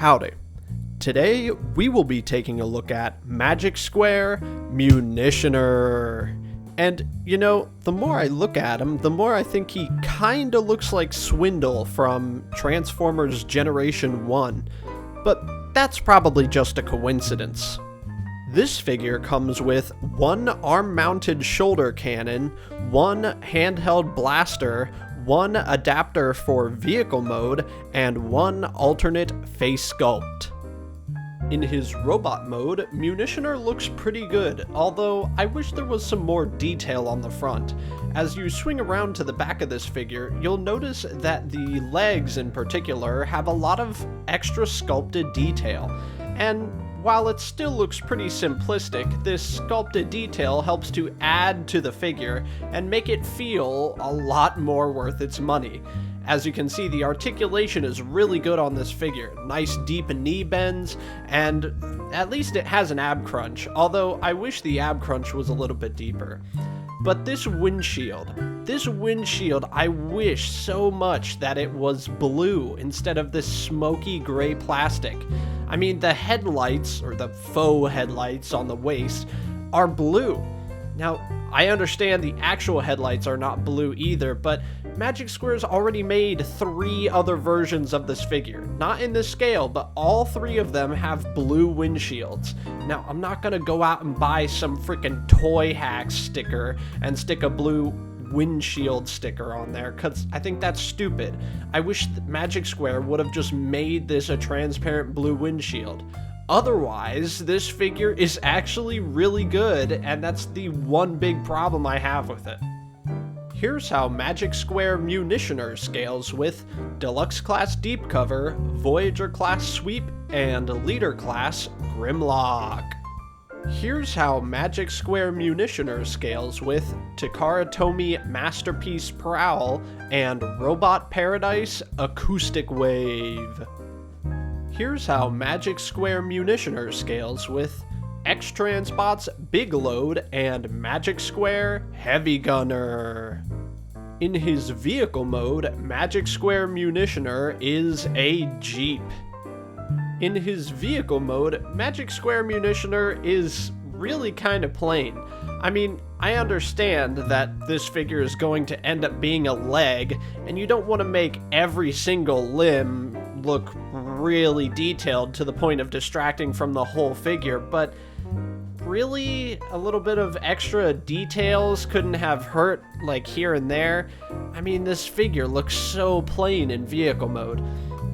Howdy. Today, we will be taking a look at Magic Square Munitioner. And, you know, the more I look at him, the more I think he kinda looks like Swindle from Transformers Generation 1. But that's probably just a coincidence. This figure comes with one arm-mounted shoulder cannon, one handheld blaster, one adapter for vehicle mode, and one alternate face sculpt. In his robot mode, Munitioner looks pretty good, although I wish there was some more detail on the front. As you swing around to the back of this figure, you'll notice that the legs in particular have a lot of extra sculpted detail, and while it still looks pretty simplistic, this sculpted detail helps to add to the figure and make it feel a lot more worth its money. As you can see, the articulation is really good on this figure. Nice deep knee bends, and at least it has an ab crunch, although I wish the ab crunch was a little bit deeper. But this windshield, I wish so much that it was blue instead of this smoky gray plastic. I mean, the headlights, or the faux headlights on the waist, are blue. Now, I understand the actual headlights are not blue either, but Magic Square's already made 3 other versions of this figure. Not in this scale, but all 3 of them have blue windshields. Now, I'm not gonna go out and buy some freaking Toy Hacks sticker and stick a blue windshield sticker on there, because I think that's stupid. I wish Magic Square would have just made this a transparent blue windshield. Otherwise, this figure is actually really good, and that's the one big problem I have with it. Here's how Magic Square Munitioner scales with Deluxe Class Deep Cover, Voyager Class Sweep, and Leader Class Grimlock. Here's how Magic Square Munitioner scales with Takara Tomy Masterpiece Prowl and Robot Paradise Acoustic Wave. Here's how Magic Square Munitioner scales with X-Transbot's Big Load and Magic Square Heavy Gunner. In his vehicle mode, Magic Square Munitioner is a Jeep. In his vehicle mode, Magic Square Munitioner is really kind of plain. I mean, I understand that this figure is going to end up being a leg, and you don't want to make every single limb look really detailed to the point of distracting from the whole figure, but really, a little bit of extra details couldn't have hurt, like here and there. I mean, this figure looks so plain in vehicle mode.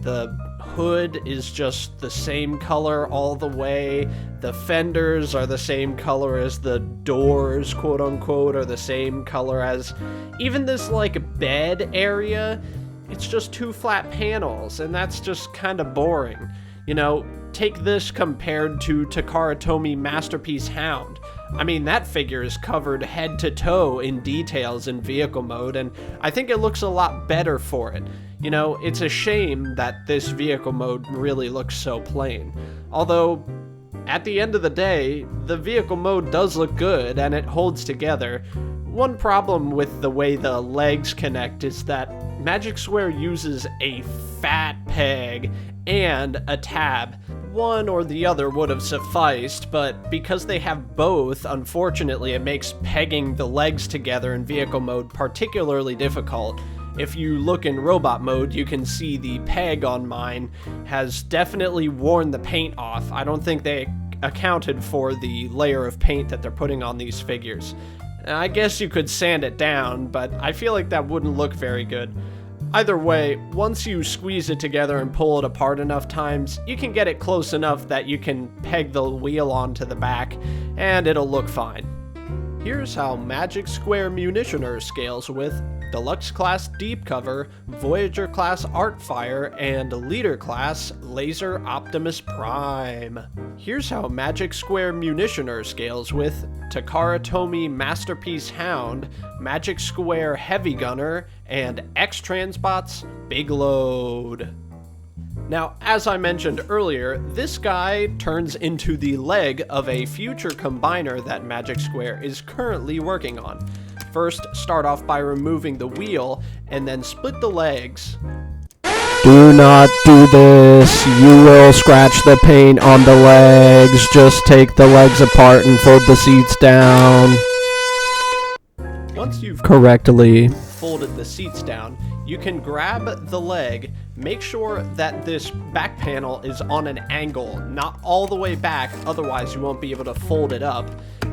The hood is just the same color all the way. The fenders are the same color as the doors, quote unquote, are the same color as even this like bed area. It's just 2 flat panels, and that's just kind of boring. You know, take this compared to Takara Tomy Masterpiece Hound. I mean, that figure is covered head to toe in details in vehicle mode, and I think it looks a lot better for it. You know, it's a shame that this vehicle mode really looks so plain. Although, at the end of the day, the vehicle mode does look good, and it holds together. One problem with the way the legs connect is that Magic Square uses a fat peg and a tab. One or the other would have sufficed, but because they have both, unfortunately, it makes pegging the legs together in vehicle mode particularly difficult. If you look in robot mode, you can see the peg on mine has definitely worn the paint off. I don't think they accounted for the layer of paint that they're putting on these figures. I guess you could sand it down, but I feel like that wouldn't look very good. Either way, once you squeeze it together and pull it apart enough times, you can get it close enough that you can peg the wheel onto the back, and it'll look fine. Here's how Magic Square Munitioner scales with Deluxe Class Deep Cover, Voyager Class Artfire, and Leader Class Laser Optimus Prime. Here's how Magic Square Munitioner scales with Takara Tomy Masterpiece Hound, Magic Square Heavy Gunner, and X-Transbot's Big Load. Now, as I mentioned earlier, this guy turns into the leg of a future combiner that Magic Square is currently working on. First, start off by removing the wheel, and then split the legs. Do not do this. You will scratch the paint on the legs. Just take the legs apart and fold the seats down. Once you've correctly folded the seats down, you can grab the leg, make sure that this back panel is on an angle, not all the way back, otherwise you won't be able to fold it up,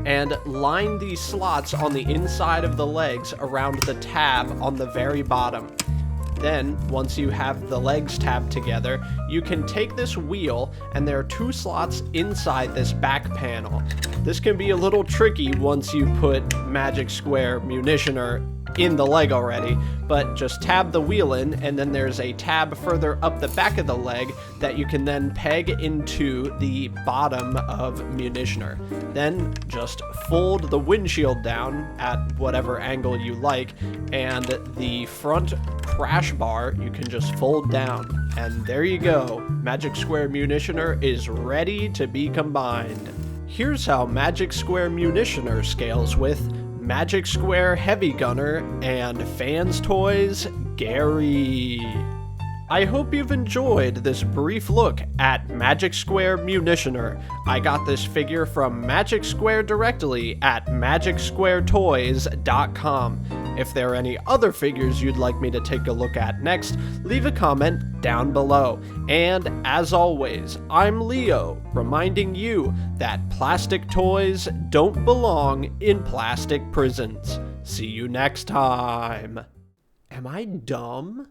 and line these slots on the inside of the legs around the tab on the very bottom. Then, once you have the legs tabbed together, you can take this wheel, and there are 2 slots inside this back panel. This can be a little tricky once you put Magic Square Munitioner in the leg already, but just tab the wheel in, and then there's a tab further up the back of the leg that you can then peg into the bottom of Munitioner. Then just fold the windshield down at whatever angle you like, and the front crash bar you can just fold down. And there you go, Magic Square Munitioner is ready to be combined. Here's how Magic Square Munitioner scales with Magic Square Heavy Gunner and Fans Toys Gary. I hope you've enjoyed this brief look at Magic Square Munitioner. I got this figure from Magic Square directly at magicsquaretoys.com. If there are any other figures you'd like me to take a look at next, leave a comment down below. And as always, I'm Leo, reminding you that plastic toys don't belong in plastic prisons. See you next time. Am I dumb?